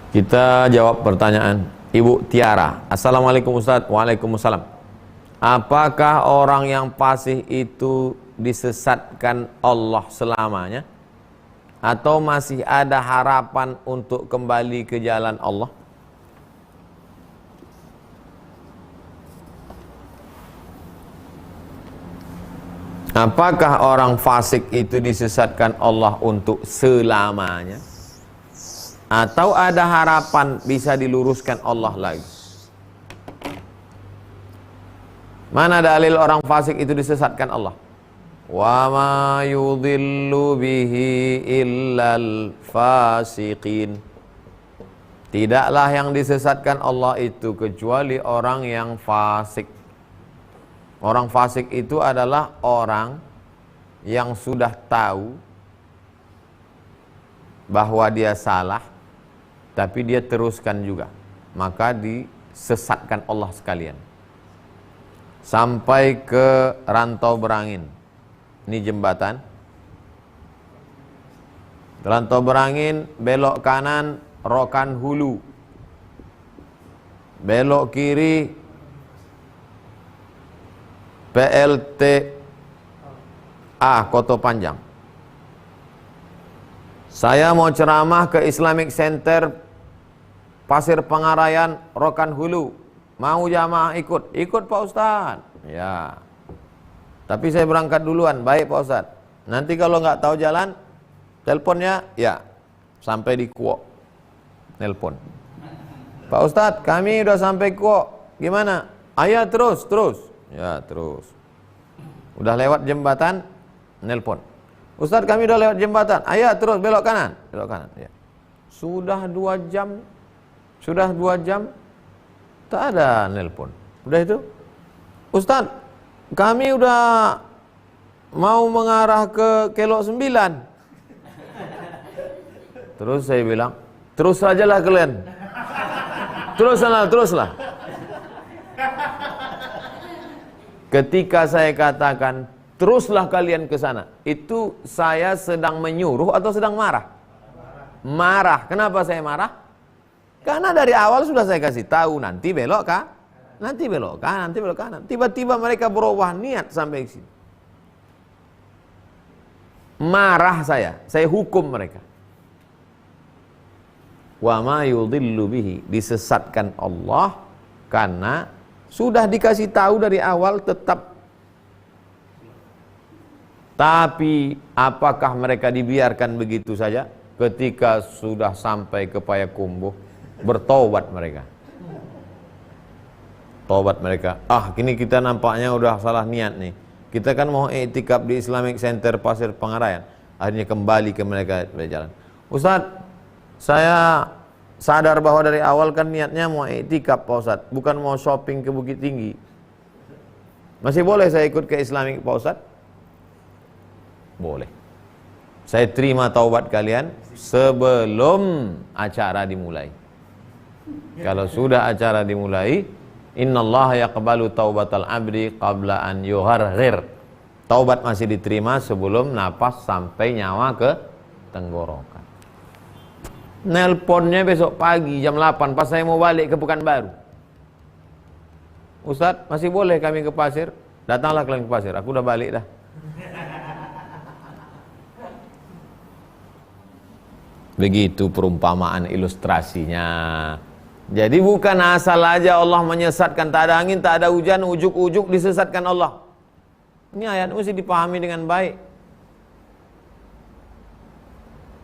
Kita jawab pertanyaan Ibu Tiara. Assalamualaikum Ustaz. Waalaikumsalam. Apakah orang yang fasih itu disesatkan Allah selamanya? Atau masih ada harapan untuk kembali ke jalan Allah? Apakah orang fasik itu disesatkan Allah untuk selamanya? Atau ada harapan bisa diluruskan Allah lagi? Mana dalil orang fasik itu disesatkan Allah? Wa ma yudhillu bihi illal fasiqin. Tidaklah yang disesatkan Allah itu kecuali orang yang fasik. Orang fasik itu adalah orang yang sudah tahu bahwa dia salah, tapi dia teruskan juga. Maka disesatkan Allah sekalian. Sampai ke Rantau Berangin. Ini jembatan. Rantau Berangin, belok kanan, Rokan Hulu. Belok kiri, PLTA Koto Panjang. Saya mau ceramah ke Islamic Center Pasir Pengarayan, Rokan Hulu. Mau jamaah ikut? Ikut Pak Ustadz. Ya. Tapi saya berangkat duluan. Baik Pak Ustadz. Nanti kalau nggak tahu jalan, teleponnya ya sampai di Kuok. Nelpon. Pak Ustadz, kami udah sampai Kuok. Gimana? Ayah terus. Ya terus. Udah lewat jembatan, nelpon. Ustadz, kami udah lewat jembatan. Ayah terus belok kanan. Ya. Sudah 2 jam. Tak ada nelpon. Udah itu. Ustadz, kami udah mau mengarah ke Kelok 9. Terus saya bilang, terus sajalah kalian. Teruslah. Ketika saya katakan teruslah kalian ke sana, itu saya sedang menyuruh atau sedang marah? Marah. Kenapa saya marah? Karena dari awal sudah saya kasih tahu nanti belok kanan. Tiba-tiba mereka berubah niat sampai ke sini. Marah saya hukum mereka. Wa ma yudhillu bihi, disesatkan Allah karena sudah dikasih tahu dari awal tetap. Tapi apakah mereka dibiarkan begitu saja? Ketika sudah sampai ke Payakumbuh, bertobat mereka. Tobat mereka. Kini kita nampaknya udah salah niat nih. Kita kan mau iktikaf di Islamic Center Pasir Pengarayan. Akhirnya kembali ke mereka berjalan. Ustadz, saya sadar bahwa dari awal kan niatnya mau iktikaf Pak Ustadz, bukan mau shopping ke Bukit Tinggi. Masih boleh saya ikut ke Islamic Pak Ustadz? Boleh. Saya terima taubat kalian sebelum acara dimulai. Kalau sudah acara dimulai, innallaha yaqbalu taubatal abdi qabla an yuharghir. Taubat masih diterima sebelum napas sampai nyawa ke tenggorokan. Nelponnya besok pagi jam 8 pas saya mau balik ke Pekanbaru. Ustadz, masih boleh kami ke pasir? Datanglah kalian ke pasir, aku udah balik dah. Begitu perumpamaan ilustrasinya. Jadi bukan asal aja Allah menyesatkan, tak ada angin, tak ada hujan, ujuk-ujuk disesatkan Allah. Ini ayat mesti dipahami dengan baik.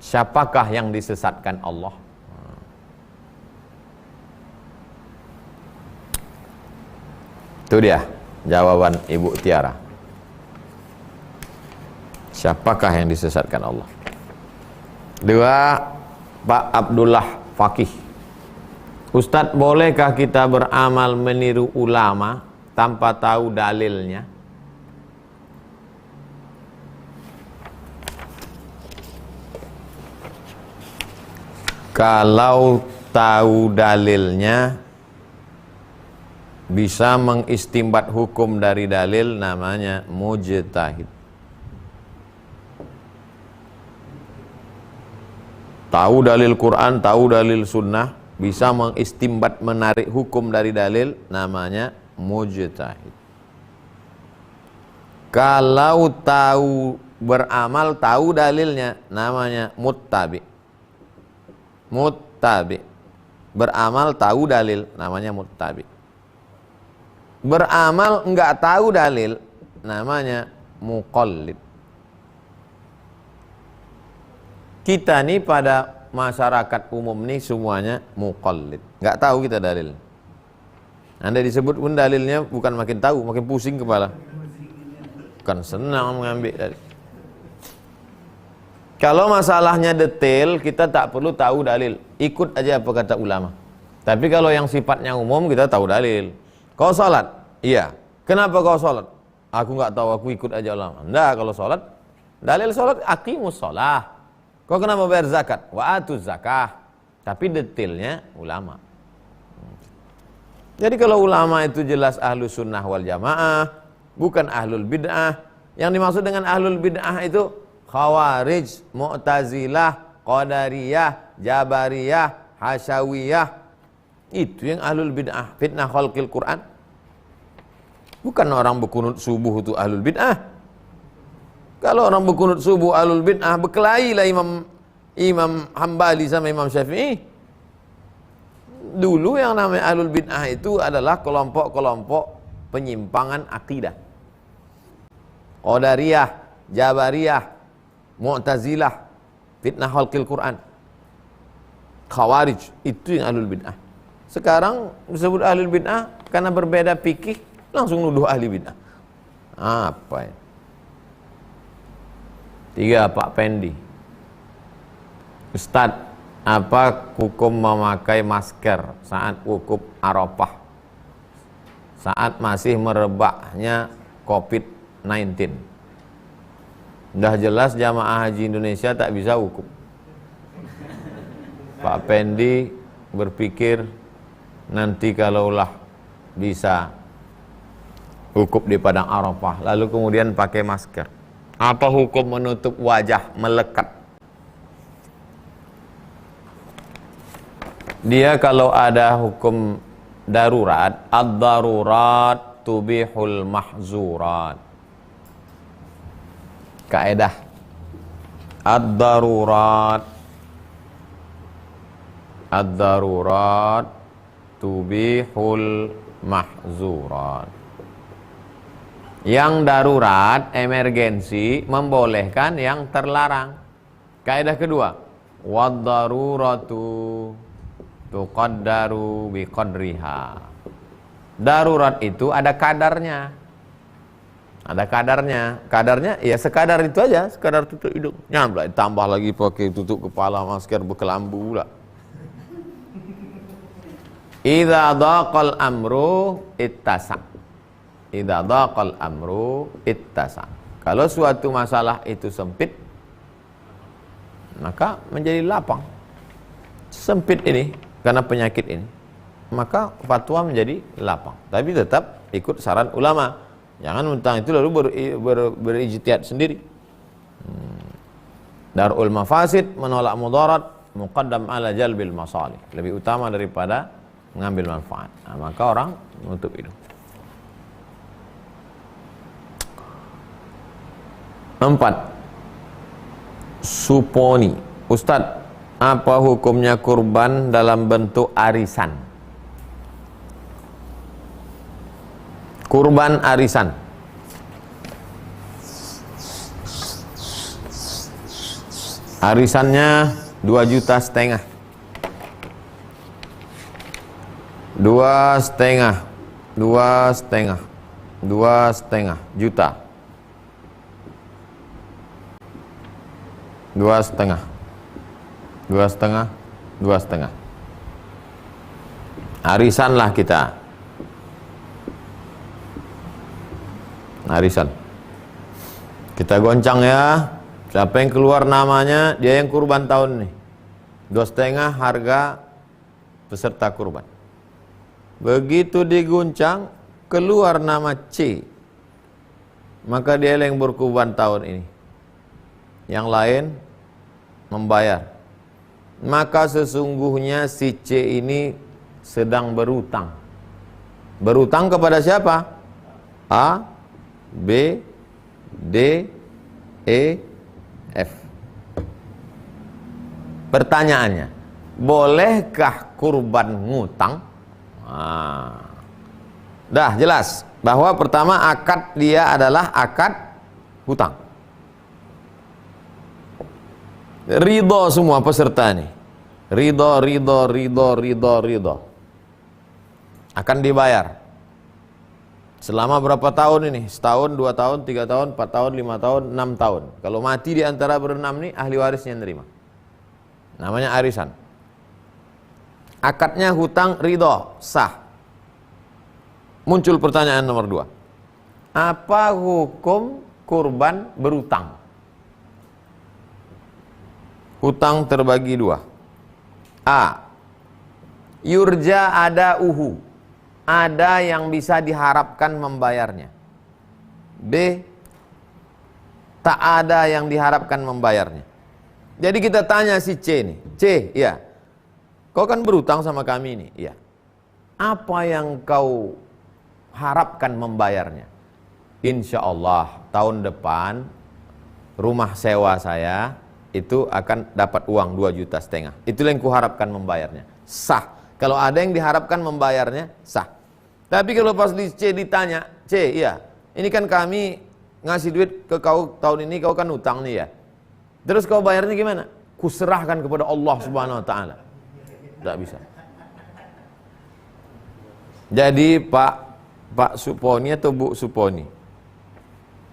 Siapakah yang disesatkan Allah? Itu dia jawaban Ibu Tiara. Siapakah yang disesatkan Allah? 2, Pak Abdullah Fakih. Ustadz, bolehkah kita beramal meniru ulama tanpa tahu dalilnya? Kalau tahu dalilnya, bisa mengistimbat hukum dari dalil, namanya mujtahid. tahu dalil Quran, tahu dalil sunnah, bisa mengistimbat, menarik hukum dari dalil, namanya mujtahid. Kalau tahu beramal, tahu dalilnya, namanya muttabi. Muttabi. Beramal tahu dalil, namanya muttabi. Beramal enggak tahu dalil, namanya muqallid. Kita nih pada masyarakat umum nih semuanya muqallid. Enggak tahu kita dalil. Anda disebut pun dalilnya bukan makin tahu, makin pusing kepala. Bukan senang mengambil dalil. Kalau masalahnya detail, kita tak perlu tahu dalil. Ikut aja apa kata ulama. Tapi kalau yang sifatnya umum, kita tahu dalil. Kau salat? Iya. Kenapa kau salat? Aku nggak tahu, aku ikut aja ulama. Enggak, kalau salat, dalil salat aqimus shalah. Kau kenapa bayar zakat? Wa atuz zakah. Tapi detailnya ulama. Jadi kalau ulama itu jelas ahlu sunnah wal jamaah, bukan ahlul bid'ah. Yang dimaksud dengan ahlul bid'ah itu Khawarij, Mu'tazilah, Qadariyah, Jabariyah, Hasyawiyah. Itu yang ahlul bid'ah, fitnah khalqil Quran. Bukan orang berkunut subuh itu ahlul bid'ah. Kalau orang berkunut subuh ahlul bid'ah, berkelailah Imam Hambali sama Imam Syafi'i. Dulu yang namanya ahlul bid'ah itu adalah kelompok-kelompok penyimpangan akidah. Qadariyah, Jabariyah, Mu'tazilah, fitnah khalqil Quran, Khawarij, itu yang ahlul bid'ah. Sekarang disebut ahlul bid'ah karena berbeda fikih, langsung nuduh ahli bid'ah. Apa ya? 3 Pak Pendi. Ustadz, apa hukum memakai masker saat wukuf Arafah, saat masih merebaknya COVID-19? Udah jelas jamaah haji Indonesia tak bisa wukuf. Pak Pendi berpikir nanti kalaulah bisa wukuf di padang Arafah, lalu kemudian pakai masker. Apa hukum menutup wajah melekat? Dia kalau ada hukum darurat, ad-darurat tubihul mahzurat. Kaedah ad-darurat tubihul mahzurat. Yang darurat, emergensi, membolehkan yang terlarang. Kaedah kedua, wad-daruratu tuqaddaru biqadriha. Darurat itu ada kadarnya. Ada kadarnya. Kadarnya ya sekadar itu aja, sekadar tutup hidung. Nyamlah ditambah lagi pakai tutup kepala, masker berkelambu pula. Idza daqal amru ittasa. Idza daqal amru ittasa. Kalau suatu masalah itu sempit, maka menjadi lapang. Sempit ini karena penyakit ini, maka fatwa menjadi lapang. Tapi tetap ikut saran ulama. Jangan mentang itu lalu berijtihad sendiri. Darul mafasid, menolak mudarat, muqaddam ala jalbil masalih. Lebih utama daripada mengambil manfaat. Nah, maka orang menutup hidung. 4. Suponi. Ustadz, apa hukumnya kurban dalam bentuk arisan? Kurban arisan. Arisannya 2,5 juta. 2,5 juta. 2,5. Arisanlah kita. Arisan. Kita goncang ya. Siapa yang keluar namanya, dia yang kurban tahun ini. 2,5 harga peserta kurban. Begitu diguncang, keluar nama C, maka dia yang berkurban tahun ini. Yang lain membayar. maka sesungguhnya si C ini sedang berutang. Berutang kepada siapa? A, B, D, E, F. Pertanyaannya, bolehkah kurban ngutang? Dah jelas bahwa pertama akad dia adalah akad hutang. Ridho semua peserta nih. Ridho. Akan dibayar. Selama berapa tahun ini? Setahun, 2 tahun, 3 tahun, 4 tahun, 5 tahun, 6 tahun. Kalau mati di antara berenam nih, ahli warisnya yang nerima. Namanya arisan. Akadnya hutang ridho, sah. Muncul pertanyaan nomor 2. Apa hukum kurban berutang? Hutang terbagi 2. A. Yurja ada uhu. Ada yang bisa diharapkan membayarnya. B. Tak ada yang diharapkan membayarnya. Jadi kita tanya si C nih. C, ya. Kau kan berutang sama kami nih. Iya. Apa yang kau harapkan membayarnya? Insya Allah tahun depan rumah sewa saya itu akan dapat uang 2,5 juta. Itulah yang kuharapkan membayarnya. Sah. Kalau ada yang diharapkan membayarnya, sah. Tapi kalau pas di C ditanya, C, iya, ini kan kami ngasih duit ke kau tahun ini, kau kan utang nih ya. Terus kau bayarnya gimana? Kuserahkan kepada Allah Subhanahu wa taala. Tidak bisa. Jadi Pak Suponi atau Bu Suponi,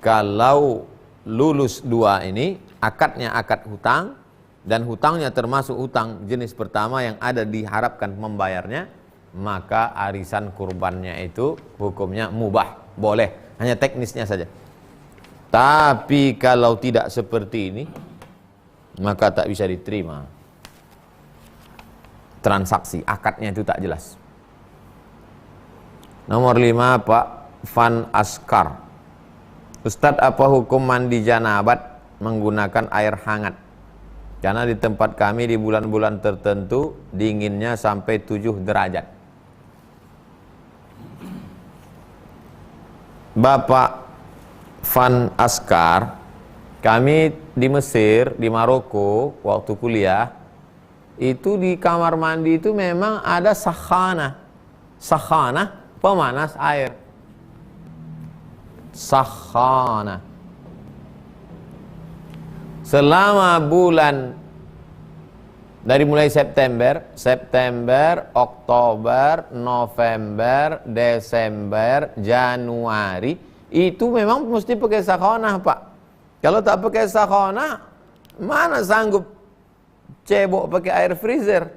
kalau lulus 2 ini, akadnya akad hutang, dan hutangnya termasuk hutang jenis pertama yang ada diharapkan membayarnya, maka arisan kurbannya itu hukumnya mubah, boleh, hanya teknisnya saja. Tapi kalau tidak seperti ini, maka tak bisa diterima. Transaksi, akadnya itu tak jelas. Nomor 5, Pak Van Askar. Ustadz, apa hukum mandi janabat menggunakan air hangat? Karena di tempat kami di bulan-bulan tertentu dinginnya sampai 7 derajat. Bapak Van Askar, kami di Mesir, di Maroko, waktu kuliah, itu di kamar mandi itu memang ada sakhana. Sakhana, pemanas air. Sakhana. Selama bulan dari mulai September, Oktober, November, Desember, Januari, itu memang mesti pakai sakhonah, Pak. Kalau tak pakai sakhonah, mana sanggup cebok pakai air freezer?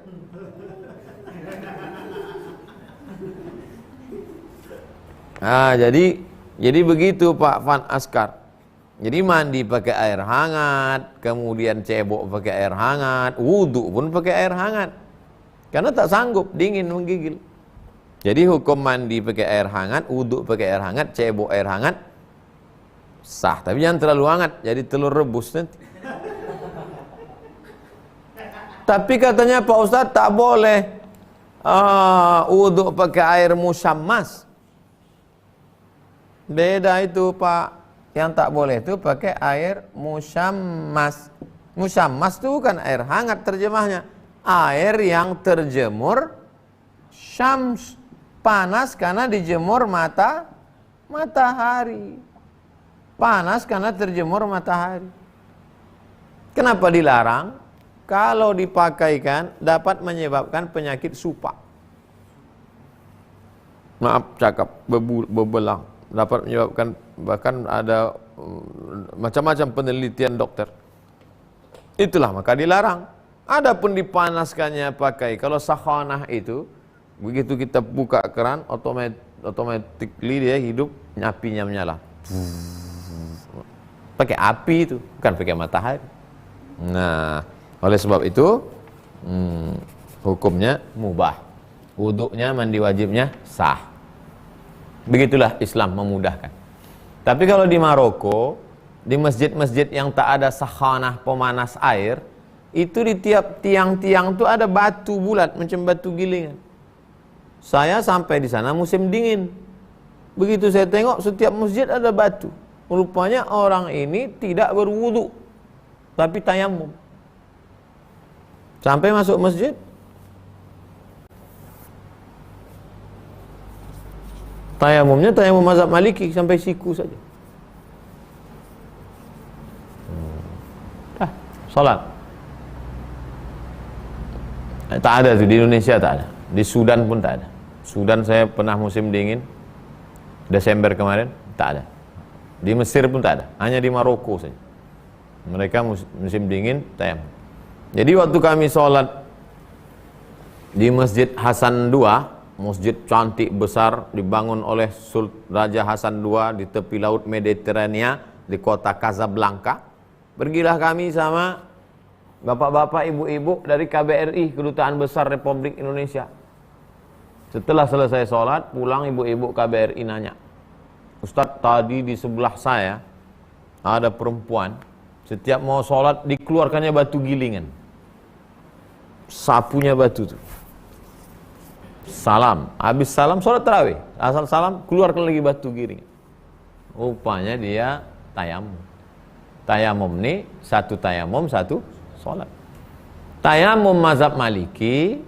Nah, jadi begitu Pak Van Askar. Jadi mandi pakai air hangat, kemudian cebok pakai air hangat, wudhu pun pakai air hangat. Karena tak sanggup, dingin menggigil. Jadi hukum mandi pakai air hangat, wudhu pakai air hangat, cebok air hangat, sah. Tapi jangan terlalu hangat, jadi telur rebus nanti. Tapi katanya Pak Ustadz tak boleh wudhu pakai air musyammas. Beda itu Pak. Yang tak boleh itu pakai air musyammas. Musyammas itu bukan air hangat terjemahnya. Air yang terjemur syams. Panas karena dijemur matahari. Panas karena terjemur matahari. Kenapa dilarang? Kalau dipakaikan dapat menyebabkan penyakit supa. Maaf cakap, bebelang. Dapat menyebabkan, bahkan ada macam-macam penelitian dokter. Itulah maka dilarang. Adapun dipanaskannya pakai, kalau sakhanah itu begitu kita buka keran, automatically dia hidup, apinya menyala. Pakai api itu, bukan pakai matahari. Nah, oleh sebab itu hukumnya mubah. Wuduknya, mandi wajibnya sah. Begitulah Islam memudahkan. Tapi kalau di Maroko, di masjid-masjid yang tak ada sakhanah pemanas air, itu di tiap tiang-tiang tuh ada batu bulat macam batu gilingan. Saya sampai di sana musim dingin. Begitu saya tengok setiap masjid ada batu. Rupanya orang ini tidak berwudu, tapi tayamum. Sampai masuk masjid, tayamumnya tayamum mazhab Maliki sampai siku saja. Salat. Tak ada tuh di Indonesia, tak ada. Di Sudan pun tak ada. Sudan saya pernah musim dingin Desember kemarin, tak ada. Di Mesir pun tak ada, hanya di Maroko saja. Mereka musim dingin tayamum. Jadi waktu kami sholat di Masjid Hasan II, masjid cantik besar dibangun oleh Raja Hasan II di tepi laut Mediterania di kota Casablanca. Pergilah kami sama bapak-bapak, ibu-ibu dari KBRI, Kedutaan Besar Republik Indonesia. Setelah selesai sholat, pulang ibu-ibu KBRI nanya, Ustadz, tadi di sebelah saya ada perempuan, setiap mau sholat dikeluarkannya batu gilingan, sapunya batu tuh. Salam, habis salam sholat tarawih, asal salam keluarkan lagi batu giling. Rupanya dia tayamum. Tayamum nih, satu tayamum, satu sholat. Tayamum mazhab Maliki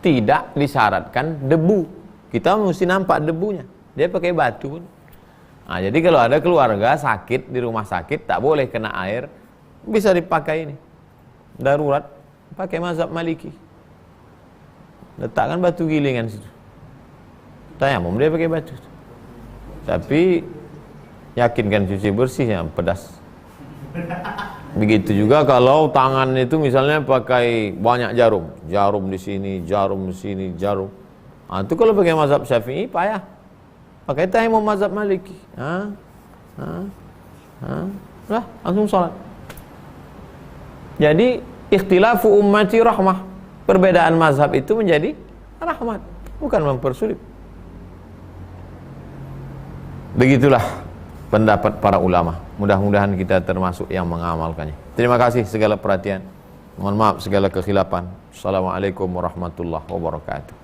tidak disyaratkan debu. Kita mesti nampak debunya. Dia pakai batu. Nah, jadi kalau ada keluarga sakit di rumah sakit, tak boleh kena air, bisa dipakai ini. Darurat, pakai mazhab Maliki. Letakkan batu gilingan situ. Tayamum dia pakai batu. Tapi yakinkan cuci bersihnya, pedas. Begitu juga kalau tangan itu misalnya pakai banyak jarum. Jarum di sini, jarum di sini, jarum. Nah, itu kalau pakai mazhab Syafi'i payah. Pakai tayamum mazhab Maliki. Lah, langsung sholat. Jadi ikhtilafu ummati rahmah. Perbedaan mazhab itu menjadi rahmat, bukan mempersulit. Begitulah pendapat para ulama. Mudah-mudahan kita termasuk yang mengamalkannya. Terima kasih segala perhatian. Mohon maaf segala kekhilafan. Assalamualaikum warahmatullahi wabarakatuh.